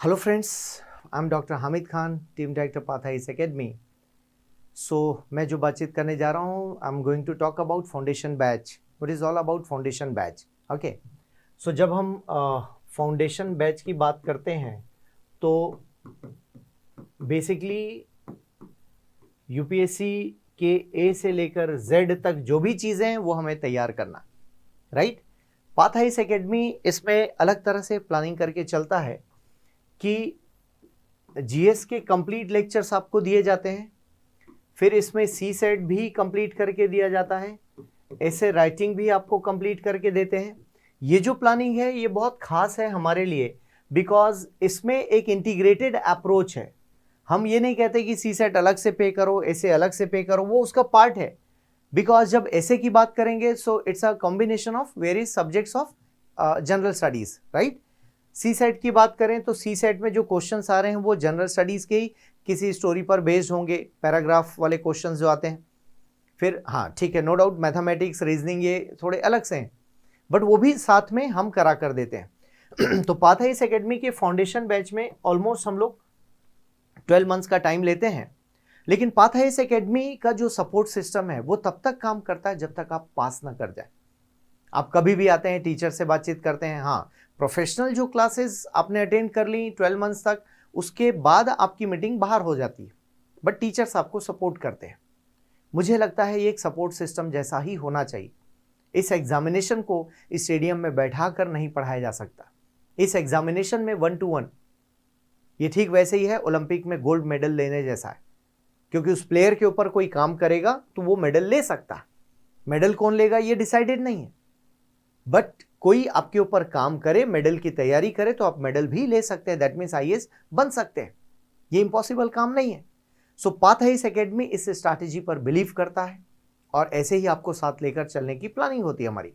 Hello friends, I am doctor Hamid Khan, team director पाथाइस academy. So मैं जो बातचीत करने जा रहा हूँ, I am going to talk about foundation batch. What is all about foundation batch? Okay, so जब हम फाउंडेशन बैच की बात करते हैं तो बेसिकली यूपीएससी के ए से लेकर जेड तक जो भी चीज़ें हैं वो हमें तैयार करना, राइट। पाथाइस एकेडमी इसमें अलग तरह से प्लानिंग करके चलता है कि जीएस के कंप्लीट लेक्चर्स आपको दिए जाते हैं, फिर इसमें सी सेट भी कंप्लीट करके दिया जाता है, ऐसे राइटिंग भी आपको कंप्लीट करके देते हैं। ये जो प्लानिंग है ये बहुत खास है हमारे लिए, बिकॉज इसमें एक इंटीग्रेटेड अप्रोच है। हम ये नहीं कहते कि सी सेट अलग से पे करो, ऐसे अलग से पे करो, वो उसका पार्ट है। बिकॉज जब ऐसे की बात करेंगे so it's a combination of various subjects of general studies, right. C set की बात करें तो सी सेट में जो क्वेश्चंस आ रहे हैं वो जनरल स्टडीज के ही किसी स्टोरी पर बेस्ड होंगे, पैराग्राफ वाले क्वेश्चंस जो आते हैं। फिर हाँ ठीक है, नो डाउट मैथमेटिक्स, रीजनिंग ये थोड़े अलग से हैं, बट वो भी साथ में हम करा कर देते हैं। तो पाथाइस एकेडमी के फाउंडेशन बैच में ऑलमोस्ट हम लोग 12 मंथ्स का टाइम लेते हैं। लेकिन पाथाइस एकेडमी का जो सपोर्ट सिस्टम है वो तब तक काम करता है जब तक आप पास ना कर जाए। आप कभी भी आते हैं, टीचर से बातचीत करते हैं, हाँ प्रोफेशनल जो क्लासेस आपने अटेंड कर ली 12 मंथ्स तक, उसके बाद आपकी मीटिंग बाहर हो जाती है, बट टीचर्स आपको सपोर्ट करते हैं। मुझे लगता है ये एक सपोर्ट सिस्टम जैसा ही होना चाहिए। इस एग्जामिनेशन को स्टेडियम में बैठा कर नहीं पढ़ाया जा सकता। इस एग्जामिनेशन में 1 to 1 ये ठीक वैसे ही है ओलंपिक में गोल्ड मेडल लेने जैसा है, क्योंकि उस प्लेयर के ऊपर कोई काम करेगा तो वो मेडल ले सकता है। मेडल कौन लेगा ये डिसाइडेड नहीं है, बट कोई आपके ऊपर काम करे, मेडल की तैयारी करे तो आप मेडल भी ले सकते हैं। दैट मीन्स आईएएस बन सकते हैं। ये इंपॉसिबल काम नहीं है। सो पाथाइस एकेडमी इस स्ट्रैटेजी पर बिलीव करता है और ऐसे ही आपको साथ लेकर चलने की प्लानिंग होती है हमारी।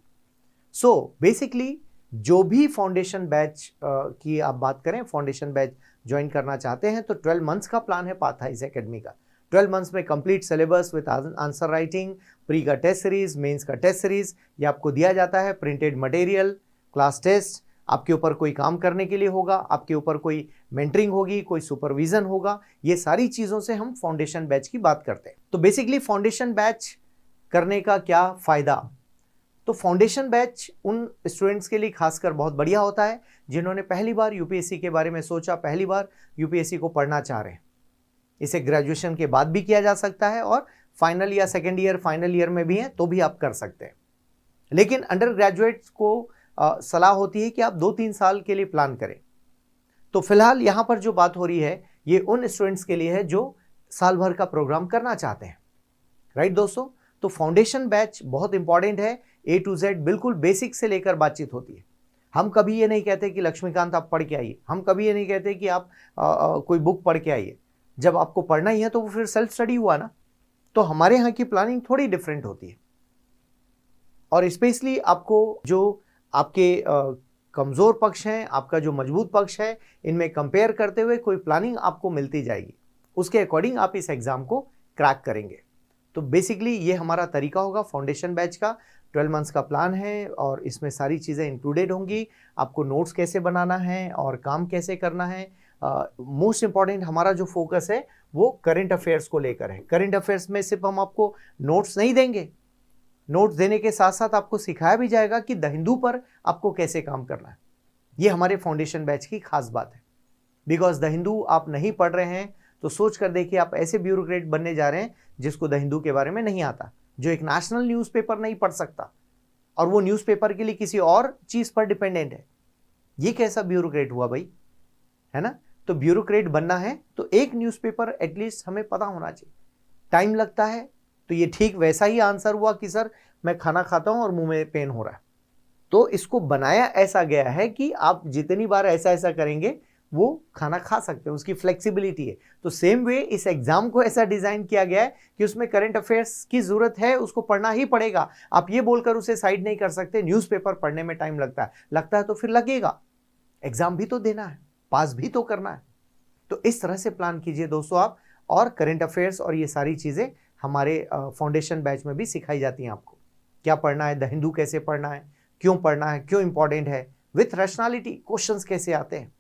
सो बेसिकली जो भी फाउंडेशन बैच की आप बात करें, फाउंडेशन बैच ज्वाइन करना चाहते हैं तो 12 मंथ्स का प्लान है पाथाइस एकेडमी का। 12 मंथ्स में complete syllabus with answer writing, pre का टेस्ट सीरीज, मेंस का टेस्ट सीरीज, ये आपको दिया जाता है। प्रिंटेड मटेरियल, क्लास टेस्ट, आपके ऊपर कोई काम करने के लिए होगा, आपके ऊपर कोई मेंटरिंग होगी, कोई सुपरविजन होगा। ये सारी चीज़ों से हम फाउंडेशन बैच की बात करते हैं। तो बेसिकली फाउंडेशन बैच करने का क्या फ़ायदा? तो फाउंडेशन बैच उन स्टूडेंट्स के लिए खासकर बहुत बढ़िया होता है जिन्होंने पहली बार यूपीएससी के बारे में सोचा, पहली बार यूपीएससी को पढ़ना चाह रहे हैं। इसे ग्रेजुएशन के बाद भी किया जा सकता है और फाइनल या सेकेंड ईयर, फाइनल ईयर में भी हैं तो भी आप कर सकते हैं। लेकिन अंडर ग्रेजुएट्स को सलाह होती है कि आप 2-3 साल के लिए प्लान करें। तो फिलहाल यहाँ पर जो बात हो रही है ये उन स्टूडेंट्स के लिए है जो साल भर का प्रोग्राम करना चाहते हैं, राइट दोस्तों। तो फाउंडेशन बैच बहुत इंपॉर्टेंट है। A to Z बिल्कुल बेसिक से लेकर बातचीत होती है। हम कभी ये नहीं कहते कि लक्ष्मीकांत आप पढ़ के आइए, हम कभी ये नहीं कहते कि आप कोई बुक पढ़ के आइए। जब आपको पढ़ना ही है तो वो फिर सेल्फ स्टडी हुआ ना। तो हमारे यहाँ की प्लानिंग थोड़ी डिफरेंट होती है और स्पेशली आपको जो आपके कमज़ोर पक्ष हैं, आपका जो मजबूत पक्ष है, इनमें कंपेयर करते हुए कोई प्लानिंग आपको मिलती जाएगी। उसके अकॉर्डिंग आप इस एग्ज़ाम को क्रैक करेंगे। तो बेसिकली ये हमारा तरीका होगा फाउंडेशन बैच का। 12 मंथ्स का प्लान है और इसमें सारी चीज़ें इंक्लूडेड होंगी। आपको नोट्स कैसे बनाना है और काम कैसे करना है। मोस्ट इंपॉर्टेंट हमारा जो फोकस है वो करंट अफेयर्स को लेकर है। करंट अफेयर्स में सिर्फ हम आपको नोट्स नहीं देंगे, नोट्स देने के साथ साथ आपको सिखाया भी जाएगा कि द हिंदू पर आपको कैसे काम करना है। ये हमारे फाउंडेशन बैच की खास बात है। बिकॉज द हिंदू आप नहीं पढ़ रहे हैं तो सोच कर देखिए, आप ऐसे ब्यूरोक्रेट बनने जा रहे हैं जिसको द हिंदू के बारे में नहीं आता, जो एक नेशनल न्यूज़पेपर नहीं पढ़ सकता और वो न्यूज़पेपर के लिए किसी और चीज़ पर डिपेंडेंट है। ये कैसा ब्यूरोक्रेट हुआ भाई, है ना। तो ब्यूरोक्रेट बनना है तो एक न्यूज़पेपर एटलीस्ट हमें पता होना चाहिए। टाइम लगता है तो ये ठीक वैसा ही आंसर हुआ कि सर मैं खाना खाता हूँ और मुंह में पेन हो रहा है। तो इसको बनाया ऐसा गया है कि आप जितनी बार ऐसा ऐसा करेंगे वो खाना खा सकते हैं, उसकी फ्लेक्सिबिलिटी है। तो सेम वे इस एग्जाम को ऐसा डिजाइन किया गया है कि उसमें करंट अफेयर्स की जरूरत है, उसको पढ़ना ही पड़ेगा। आप ये बोलकर उसे साइड नहीं कर सकते न्यूज़पेपर पढ़ने में टाइम लगता है तो फिर लगेगा, एग्जाम भी तो देना है, पास भी तो करना है। तो इस तरह से प्लान कीजिए दोस्तों आप। और करंट अफेयर्स और ये सारी चीज़ें हमारे फाउंडेशन बैच में भी सिखाई जाती हैं। आपको क्या पढ़ना है, द हिंदू कैसे पढ़ना है, क्यों पढ़ना है, क्यों इंपॉर्टेंट है, विथ रैशनैलिटी, क्वेश्चंस कैसे आते हैं,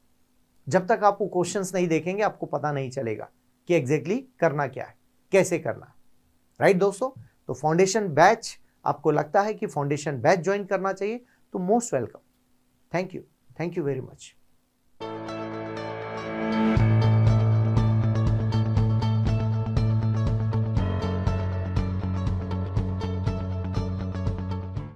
जब तक आप वो क्वेश्चंस नहीं देखेंगे आपको पता नहीं चलेगा कि एग्जैक्टली करना क्या है, कैसे करना है। राइट दोस्तों, तो फाउंडेशन बैच, आपको लगता है कि फाउंडेशन बैच ज्वाइन करना चाहिए तो most welcome. Thank you very much.